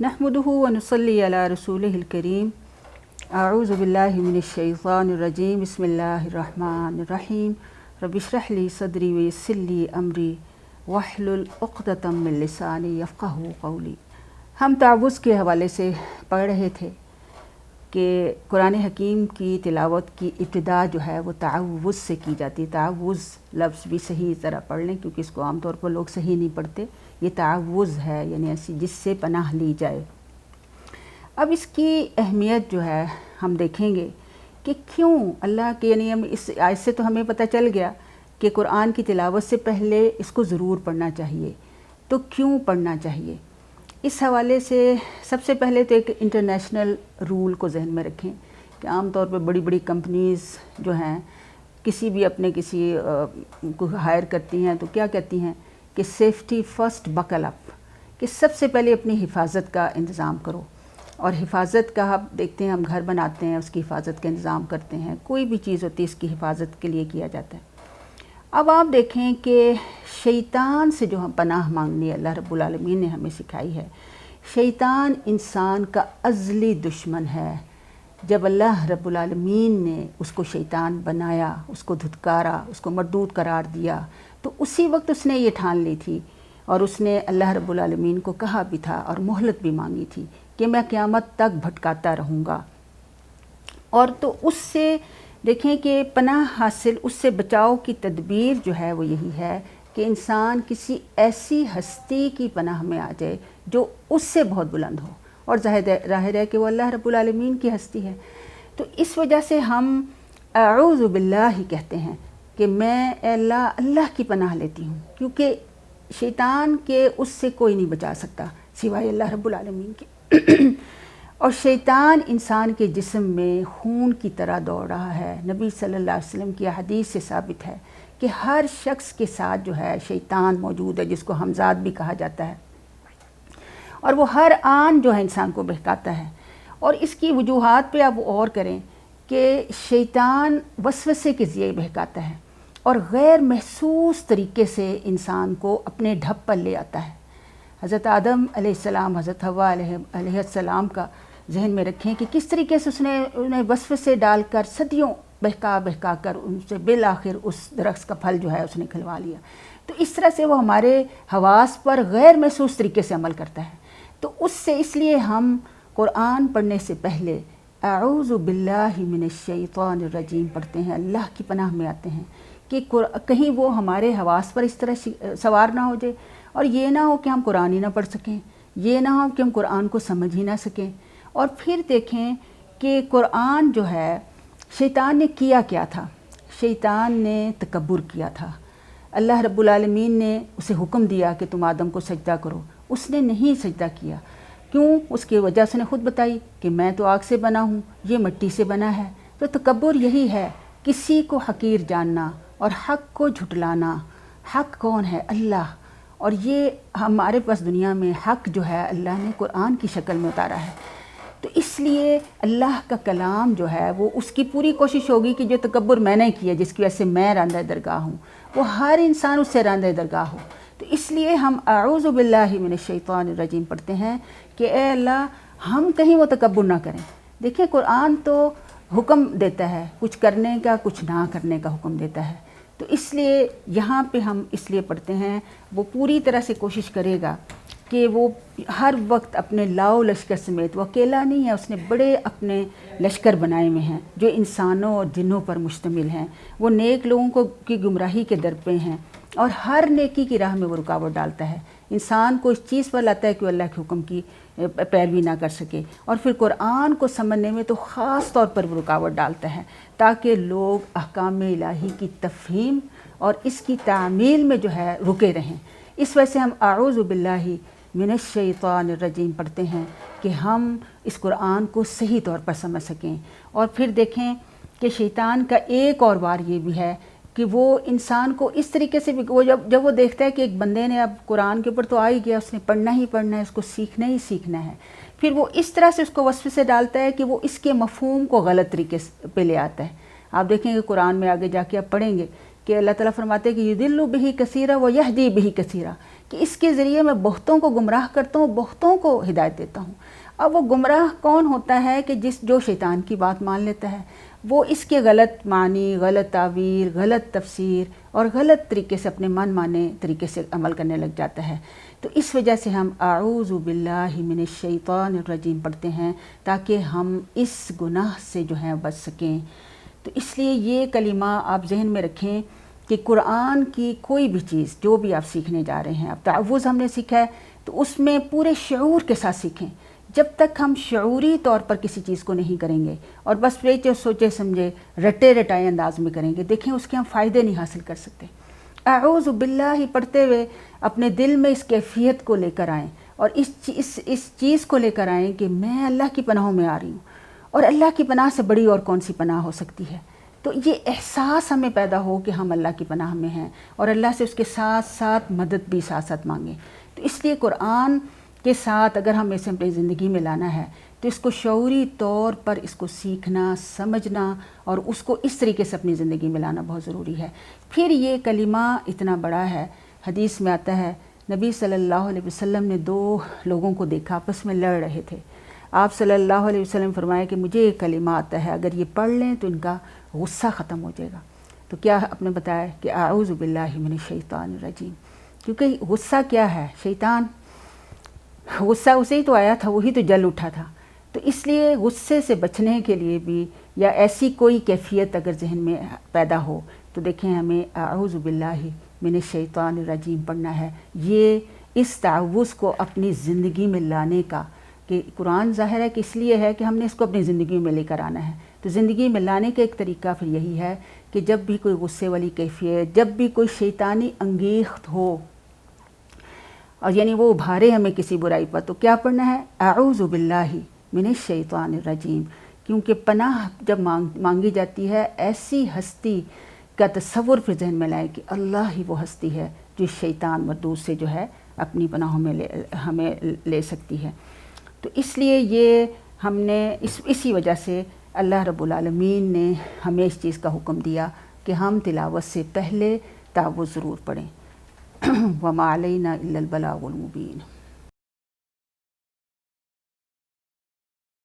नहमदुहु व नुसल्ली अला रसूलिहिल करीम। अऊज़ु बिल्लाहि मिनश शैतानिर रजीम। बिस्मिल्लाहिर रहमानिर रहीम। रब्बि इश्रह ली सदरी व यस्सिर ली अमरी वहलुल उक़दतम मिन लिसानी यफ़क़हू क़ौली। हम ताउज़ के हवाले से पढ़ रहे थे कि कुरान हकीम की तिलावत की इब्तिदा जो है वो ताउज़ से की जाती है। ताउज़ लफ्ज़ भी सही ज़रा पढ़ लें क्योंकि इसको आम तौर पर लोग सही नहीं पढ़ते। ये ताउज़ है यानी ऐसी जिससे पनाह ली जाए। अब इसकी अहमियत जो है हम देखेंगे कि क्यों अल्लाह के, यानी हम इस आयत से तो हमें पता चल गया कि कुरान की तिलावत से पहले इसको ज़रूर पढ़ना चाहिए। तो क्यों पढ़ना चाहिए, इस हवाले से सबसे पहले तो एक इंटरनेशनल रूल को जहन में रखें कि आम तौर पर बड़ी बड़ी कंपनीज़ जो हैं किसी भी अपने किसी को हायर करती हैं तो क्या कहती हैं कि सेफ्टी फ़र्स्ट बकल अप, कि सबसे पहले अपनी हिफाजत का इंतज़ाम करो। और हिफाजत का आप देखते हैं, हम घर बनाते हैं उसकी हिफाजत का इंतज़ाम करते हैं, कोई भी चीज़ होती है इसकी हिफाजत के लिए किया जाता है। अब आप देखें कि शैतान से जो हम पनाह मांगनी है अल्लाह रब्बुल आलमीन ने हमें सिखाई है। शैतान इंसान का अज़ली दुश्मन है। जब अल्लाह रब्बुल आलमीन ने उसको शैतान बनाया, उसको धुतकारा, उसको मरदूद करार दिया, तो उसी वक्त उसने ये ठान ली थी और उसने अल्लाह रब्बुल आलमीन को कहा भी था और मोहलत भी मांगी थी कि मैं क़यामत तक भटकाता रहूँगा। और तो उससे देखें कि पनाह हासिल, उससे बचाव की तदबीर जो है वो यही है कि इंसान किसी ऐसी हस्ती की पनाह में आ जाए जो उससे बहुत बुलंद हो, और ज़ाहिर है कि वो अल्लाह रब्बुल आलमीन की हस्ती है। तो इस वजह से हम अऊज़ु बिल्लाहि कहते हैं कि मैं अल्लाह की पनाह लेती हूँ, क्योंकि शैतान के उससे कोई नहीं बचा सकता सिवाय अल्लाह रब्बुल आलमीन के। और शैतान इंसान के जिस्म में खून की तरह दौड़ रहा है। नबी सल्लल्लाहु अलैहि वसल्लम की हदीस से साबित है कि हर शख्स के साथ जो है शैतान मौजूद है, जिसको हमज़ाद भी कहा जाता है, और वो हर आन जो है इंसान को बहकाता है। और इसकी वजूहात पे आप और करें कि शैतान वसवसे के ज़रिए बहकाता है और गैर महसूस तरीके से इंसान को अपने ढप पर ले आता है। हज़रत आदम अलैहिस्सलाम, हज़रत हव्वा अलैहिस्सलाम का जहन में रखें कि किस तरीके से उसने उन्हें वसवसे डालकर सदियों बहका कर उनसे बिल आखिर उस दरख्त का फल जो है उसने खिलवा लिया। तो इस तरह से वो हमारे हवास पर गैर महसूस तरीके से अमल करता है। तो उससे इसलिए हम कुरान पढ़ने से पहले अऊज़ु बिल्लाहि मिनश शैतानिर रजीम पढ़ते हैं, अल्लाह की पनाह में आते हैं कि कहीं वो हमारे हवास पर इस तरह सवार ना हो जाए, और ये ना हो कि हम कुरान ही ना पढ़ सकें, ये ना हो कि हम कुरान को समझ ही ना सकें। और फिर देखें कि कुरान जो है शैतान ने किया क्या था। शैतान ने तकब्बुर किया था। अल्लाह रब्बुल आलमीन ने उसे हुक्म दिया कि तुम आदम को सजदा करो, उसने नहीं सजदा किया। क्यों? उसकी वजह उसने ख़ुद बताई कि मैं तो आग से बना हूँ, ये मिट्टी से बना है। तो तकब्बुर यही है, किसी को हकीर जानना और हक़ को झुटलाना। हक़ कौन है? अल्लाह। और ये हमारे पास दुनिया में हक़ जो है अल्लाह ने कुरान की शक्ल में उतारा है। तो इसलिए अल्लाह का कलाम जो है वो उसकी पूरी कोशिश होगी कि जो तकब्बुर मैंने किया, जिसकी वजह से मैं रांदा दरगाह हूँ, वो हर इंसान उससे रांदा दरगाह हो। तो इसलिए हम अऊज़ु बिल्लाहि मिनश शैतानिर रजीम पढ़ते हैं कि ए अल्लाह, हम कहीं वो तकब्बुर ना करें। देखिए कुरान तो हुक्म देता है कुछ करने का, कुछ ना करने का हुक्म देता है। तो इसलिए यहाँ पे हम इसलिए पढ़ते हैं, वो पूरी तरह से कोशिश करेगा कि वो हर वक्त अपने लाओ लश्कर समेत, वो अकेला नहीं है, उसने बड़े अपने लश्कर बनाए हुए हैं जो इंसानों और जिन्नों पर मुश्तमिल हैं। वो नेक लोगों को की गुमराही के दर पे हैं और हर नेकी की राह में वो रुकावट डालता है। इंसान को इस चीज़ पर लाता है कि वो अल्लाह के हुक्म की पैरवी ना कर सके, और फिर कुरान को समझने में तो ख़ास तौर पर वो रुकावट डालता है ताकि लोग अहकाम इलाही की तफ़हीम और इसकी तामील में जो है रुके रहें। इस वजह से हम अऊज़ु बिल्लाहि मिनश शैतानिर रजीम पढ़ते हैं कि हम इस कुरान को सही तौर पर समझ सकें। और फिर देखें कि शैतान का एक और वार ये भी है कि वो इंसान को इस तरीके से भी, वो जब वो देखता है कि एक बंदे ने अब कुरान के ऊपर तो आ ही गया, उसने पढ़ना ही पढ़ना है, उसको सीखना ही सीखना है, फिर वो इस तरह से उसको वसवसे डालता है कि वो इसके मफ़हूम को गलत तरीके पे ले आता है। आप देखेंगे कुरान में आगे जाके आप पढ़ेंगे कि अल्लाह ताला फरमाते हैं कि युदिल्लु बिही कसीरा व यहदी बिही कसीरा, کہ اس کے ذریعے میں بہتوں کو گمراہ کرتا ہوں، بہتوں کو ہدایت دیتا ہوں۔ اب وہ گمراہ کون ہوتا ہے کہ جو شیطان کی بات مان لیتا ہے، وہ اس کے غلط معنی، غلط تعبیر، غلط تفسیر اور غلط طریقے سے اپنے من مانے طریقے سے عمل کرنے لگ جاتا ہے۔ تو اس وجہ سے ہم اعوذ باللہ من الشیطان الرجیم پڑھتے ہیں تاکہ ہم اس گناہ سے جو ہیں بچ سکیں۔ تو اس لیے یہ کلمہ آپ ذہن میں رکھیں کہ قرآن کی کوئی بھی چیز جو بھی آپ سیکھنے جا رہے ہیں، اب تعوذ ہم نے سیکھا ہے تو اس میں پورے شعور کے ساتھ سیکھیں۔ جب تک ہم شعوری طور پر کسی چیز کو نہیں کریں گے اور بس سوچے سمجھے رٹے رٹائے انداز میں کریں گے، دیکھیں اس کے ہم فائدے نہیں حاصل کر سکتے۔ اعوذ باللہ ہی پڑھتے ہوئے اپنے دل میں اس کیفیت کو لے کر آئیں اور اس چیز کو لے کر آئیں کہ میں اللہ کی پناہوں میں آ رہی ہوں، اور اللہ کی پناہ سے بڑی اور کون سی پناہ ہو سکتی ہے۔ تو یہ احساس ہمیں پیدا ہو کہ ہم اللہ کی پناہ میں ہیں اور اللہ سے اس کے ساتھ ساتھ مدد بھی ساتھ ساتھ مانگیں۔ تو اس لیے قرآن کے ساتھ اگر ہم اسے اپنی زندگی میں لانا ہے تو اس کو شعوری طور پر اس کو سیکھنا، سمجھنا اور اس کو اس طریقے سے اپنی زندگی میں لانا بہت ضروری ہے۔ پھر یہ کلمہ اتنا بڑا ہے، حدیث میں آتا ہے نبی صلی اللہ علیہ وسلم نے 2 لوگوں کو دیکھا آپس میں لڑ رہے تھے۔ آپ صلی اللہ علیہ وسلم فرمایا کہ مجھے ایک کلمہ آتا ہے، اگر یہ پڑھ لیں تو ان کا غصہ ختم ہو جائے گا۔ تو کیا آپ نے بتایا کہ اعوذ باللہ من الشیطان الرجیم، کیونکہ غصہ کیا ہے؟ شیطان، غصہ اسے ہی تو آیا تھا، وہی تو جل اٹھا تھا۔ تو اس لیے غصے سے بچنے کے لیے بھی یا ایسی کوئی کیفیت اگر ذہن میں پیدا ہو تو دیکھیں ہمیں اعوذ باللہ من الشیطان الرجیم پڑھنا ہے۔ یہ اس تعوذ کو اپنی زندگی میں لانے کا، کہ قرآن ظاہر ہے کہ اس لیے ہے کہ ہم نے اس کو اپنی زندگی میں لے کر آنا ہے۔ تو زندگی میں لانے کا ایک طریقہ پھر یہی ہے کہ جب بھی کوئی غصے والی کیفیت، جب بھی کوئی شیطانی انگیخت ہو اور یعنی وہ ابھارے ہمیں کسی برائی پر، تو کیا پڑھنا ہے؟ اعوذ باللہ من الشیطان الرجیم، کیونکہ پناہ جب مانگی جاتی ہے ایسی ہستی کا تصور پھر ذہن میں لائے کہ اللہ ہی وہ ہستی ہے جو شیطان مردود سے جو ہے اپنی پناہوں میں ہمیں لے سکتی ہے۔ تو اس لیے یہ ہم نے اسی وجہ سے اللہ رب العالمین نے ہمیں اس چیز کا حکم دیا کہ ہم تلاوت سے پہلے تعوذ ضرور پڑھیں۔ وَمَا عَلَيْنَا إِلَّا الْبَلَاغُ الْمُبِينُ۔